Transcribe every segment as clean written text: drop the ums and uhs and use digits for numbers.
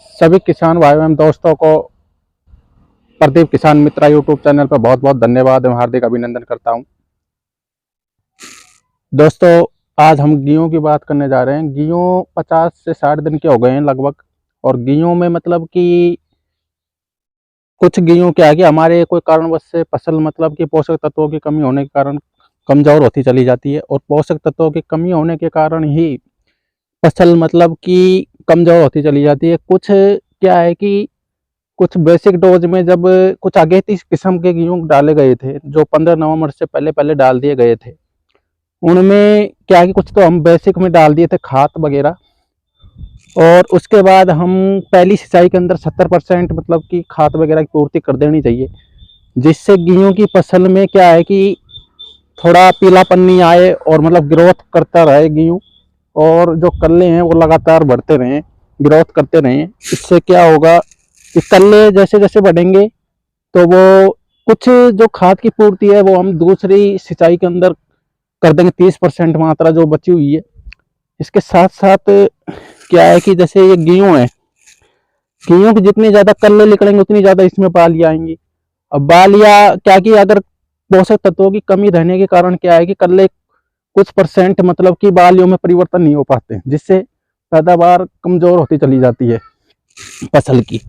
सभी किसान भाई एवं दोस्तों को प्रदीप किसान मित्रा यूट्यूब चैनल पर बहुत बहुत धन्यवाद एवं हार्दिक अभिनंदन करता हूं। दोस्तों, आज हम गेहूं की बात करने जा रहे हैं। गेहूं 50 से 60 दिन के हो गए हैं लगभग। और गेहूं में मतलब कि कुछ गेहूं क्या है कि हमारे कोई कारणवश से फसल मतलब कि पोषक तत्वों की कमी होने के कारण कमज़ोर होती चली जाती है। और पोषक तत्वों की कमी होने के कारण ही फसल मतलब कि कमज़ोर होती चली जाती है। कुछ क्या है कि कुछ बेसिक डोज में जब कुछ अगेती किस्म के गेहूँ डाले गए थे जो 15 नवंबर से पहले पहले डाल दिए गए थे, उनमें क्या है कि कुछ तो हम बेसिक में डाल दिए थे खाद वगैरह। और उसके बाद हम पहली सिंचाई के अंदर 70% मतलब कि खाद वगैरह की पूर्ति कर देनी चाहिए, जिससे गेहूँ की फसल में क्या है कि थोड़ा पीलापन नहीं आए और मतलब ग्रोथ करता रहे गेहूँ। और जो कल्ले हैं वो लगातार बढ़ते रहें, ग्रोथ करते रहें। इससे क्या होगा कि कल्ले जैसे जैसे बढ़ेंगे तो वो कुछ जो खाद की पूर्ति है वो हम दूसरी सिंचाई के अंदर कर देंगे, 30% मात्रा जो बची हुई है। इसके साथ साथ क्या है कि जैसे ये गेहूँ है, गेहूँ की जितनी ज़्यादा कल्ले निकलेंगे उतनी ज़्यादा इसमें बालियाँ आएंगी। अब बालियाँ क्या कि अगर पोषक तत्वों की कमी रहने के कारण क्या है कि कल्ले कुछ परसेंट मतलब कि बालियों में परिवर्तन नहीं हो पाते, जिससे पैदावार कमज़ोर होती चली जाती है फसल की।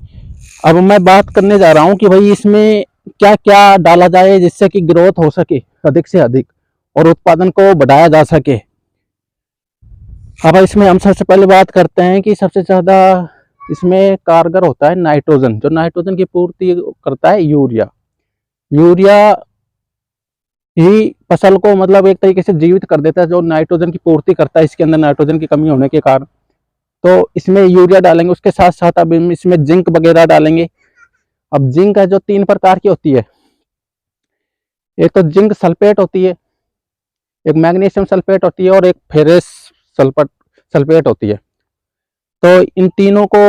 अब मैं बात करने जा रहा हूँ कि भाई इसमें क्या क्या डाला जाए जिससे कि ग्रोथ हो सके अधिक से अधिक और उत्पादन को बढ़ाया जा सके। अब इसमें हम सबसे पहले बात करते हैं कि सबसे ज़्यादा इसमें कारगर होता है नाइट्रोजन। जो नाइट्रोजन की पूर्ति करता है यूरिया। यूरिया ही फसल को मतलब एक तरीके से जीवित कर देता है, जो नाइट्रोजन की पूर्ति करता है इसके अंदर नाइट्रोजन की कमी होने के कारण। तो इसमें यूरिया डालेंगे, उसके साथ साथ अब इसमें जिंक वगैरह डालेंगे। अब जिंक है जो 3 प्रकार की होती है। एक तो जिंक सल्फेट होती है, एक मैग्नीशियम सल्फेट होती है और एक फेरस सल्फेट सल्फेट होती है। तो इन तीनों को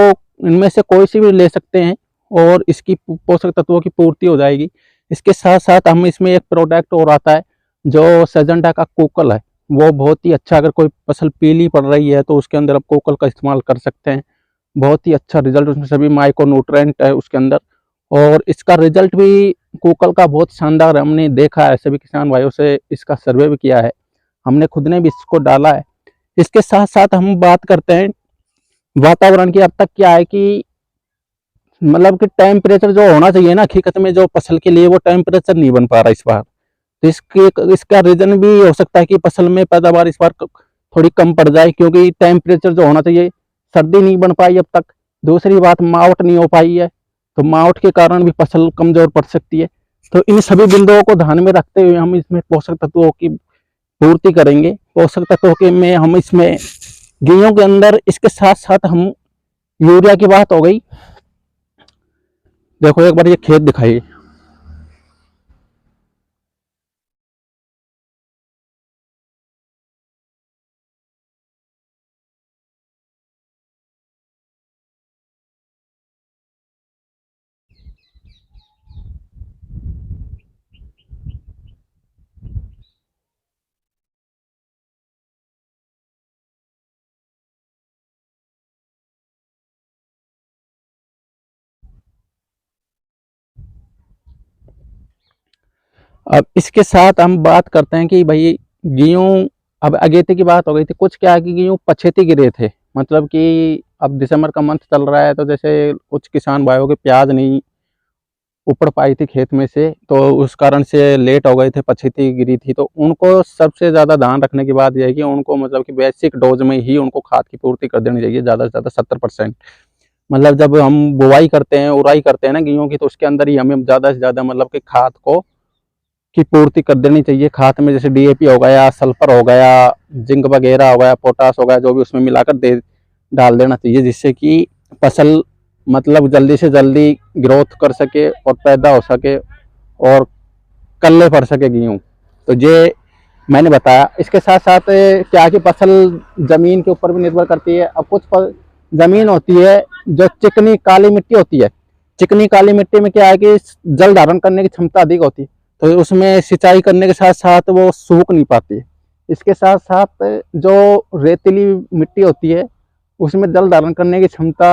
इनमें से कोई सी भी ले सकते हैं और इसकी पोषक तत्वों की पूर्ति हो जाएगी। इसके साथ साथ हम इसमें एक प्रोडक्ट और आता है जो सेजेंटा का कोकल है। वो बहुत ही अच्छा, अगर कोई फसल पीली पड़ रही है तो उसके अंदर आप कोकल का इस्तेमाल कर सकते हैं। बहुत ही अच्छा रिजल्ट, उसमें सभी माइक्रो न्यूट्रेंट है उसके अंदर। और इसका रिजल्ट भी कोकल का बहुत शानदार है, हमने देखा है, सभी किसान भाइयों से इसका सर्वे भी किया है, हमने खुद ने भी इसको डाला है। इसके साथ साथ हम बात करते हैं वातावरण की। अब तक क्या है कि मतलब कि टेम्परेचर जो होना चाहिए ना हकीकत में जो फसल के लिए, वो टेम्परेचर नहीं बन पा रहा इस बार। तो इसका रीजन भी हो सकता है कि फसल में पैदावार इस बार थोड़ी कम पड़ जाए, क्योंकि टेम्परेचर जो होना चाहिए सर्दी नहीं बन पाई अब तक। दूसरी बात, मावट नहीं हो पाई है, तो मावट के कारण भी फसल कमजोर पड़ सकती है। तो इन सभी बिंदुओं को ध्यान में रखते हुए हम इसमें पोषक तत्वों की पूर्ति करेंगे। पोषक तत्वों के में हम इसमें गेहूं के अंदर, इसके साथ साथ हम यूरिया की बात हो गई। देखो एक बार ये खेत दिखाइए। अब इसके साथ हम बात करते हैं कि भाई गेहूं, अब अगेती की बात हो गई थी। कुछ क्या है कि गेहूं पछेती गिरे थे, मतलब कि अब दिसंबर का मंथ चल रहा है, तो जैसे कुछ किसान भाइयों के प्याज नहीं उपड़ पाई थी खेत में से, तो उस कारण से लेट हो गए थे, पछेती गिरी थी। तो उनको सबसे ज़्यादा ध्यान रखने की बात यह है कि उनको मतलब कि बेसिक डोज में ही उनको खाद की पूर्ति कर देनी चाहिए, ज़्यादा से ज़्यादा 70%। मतलब जब हम बुवाई करते हैं, उड़ाई करते हैं ना गेहूं की, तो उसके अंदर ही हमें ज़्यादा से ज़्यादा मतलब कि खाद को की पूर्ति कर देनी चाहिए। खाद में जैसे डीएपी हो गया, सल्फर हो गया, जिंक वगैरह हो गया, पोटास हो गया, जो भी उसमें मिलाकर डाल देना चाहिए, जिससे कि फसल मतलब जल्दी से जल्दी ग्रोथ कर सके और पैदा हो सके और कल्ले पड़ सके गेहूँ। तो ये मैंने बताया। इसके साथ साथ क्या कि फसल जमीन के ऊपर भी निर्भर करती है। अब कुछ जमीन होती है जो चिकनी काली मिट्टी होती है। चिकनी काली मिट्टी में क्या है कि जल धारण करने की क्षमता अधिक होती है, तो उसमें सिंचाई करने के साथ साथ वो सूख नहीं पाती है। इसके साथ साथ जो रेतीली मिट्टी होती है उसमें जल धारण करने की क्षमता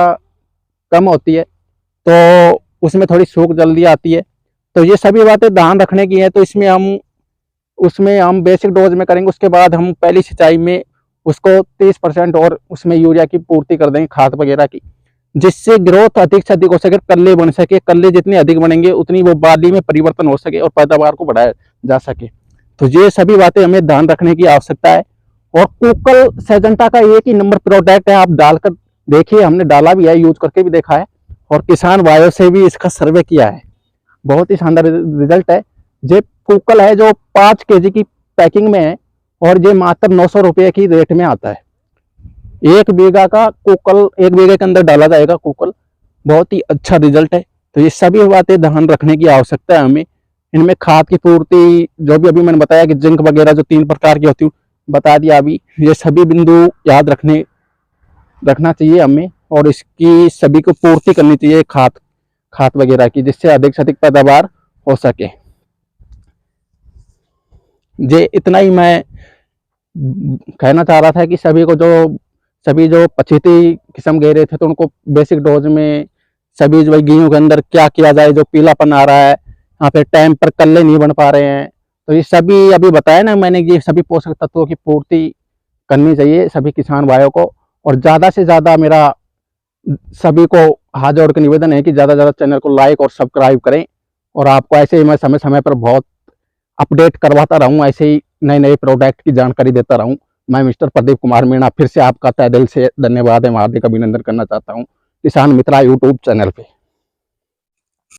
कम होती है, तो उसमें थोड़ी सूख जल्दी आती है। तो ये सभी बातें ध्यान रखने की है। तो उसमें हम बेसिक डोज में करेंगे, उसके बाद हम पहली सिंचाई में उसको 30% और उसमें यूरिया की पूर्ति कर देंगे, खाद वगैरह की, जिससे ग्रोथ अधिक से अधिक हो सके, कल्ले बन सके। कल्ले जितने अधिक बनेंगे उतनी वो बाली में परिवर्तन हो सके और पैदावार को बढ़ाया जा सके। तो ये सभी बातें हमें ध्यान रखने की आवश्यकता है। और कुकल सिजेंटा का एक ही नंबर प्रोडक्ट है, आप डालकर देखिए, हमने डाला भी है, यूज करके भी देखा है, और किसान भाइयों से भी इसका सर्वे किया है। बहुत ही शानदार रिजल्ट है। ये कुकल है जो 5 kg की पैकिंग में है, और ये मात्र 900 रुपये की रेट में आता है। 1 बीघा का कुकल, 1 बीघे के अंदर डाला जाएगा कुकल। बहुत ही अच्छा रिजल्ट है। तो ये सभी बातें ध्यान रखने की आवश्यकता है हमें। इनमें खाद की पूर्ति, जो भी अभी मैंने बताया कि जिंक वगैरह जो 3 प्रकार की होती है, बता दिया अभी। ये सभी बिंदु याद रखना चाहिए हमें, और इसकी सभी को पूर्ति करनी चाहिए खाद वगैरह की, जिससे अधिक से अधिक पैदावार हो सके। ये इतना ही मैं कहना चाह रहा था कि सभी जो पछेती किस्म गे रहे थे, तो उनको बेसिक डोज में सभी जो गेहूं के अंदर क्या किया जाए, जो पीलापन आ रहा है, यहाँ पे टाइम पर कल्ले नहीं बन पा रहे हैं, तो ये सभी अभी बताया ना मैंने, ये सभी पोषक तत्वों की पूर्ति करनी चाहिए सभी किसान भाइयों को। और ज़्यादा से ज़्यादा मेरा सभी को हाथ जोड़ के निवेदन है कि ज़्यादा से ज़्यादा चैनल को लाइक और सब्सक्राइब करें। और आपको ऐसे ही मैं समय समय पर बहुत अपडेट करवाता रहूँ, ऐसे ही नए नए प्रोडक्ट की जानकारी देता रहूँ। मैं मिस्टर प्रदीप कुमार मीणा फिर से आपका तहे दिल से धन्यवाद एवं हार्दिक अभिनंदन करना चाहता हूँ किसान मित्रा यूट्यूब चैनल पे।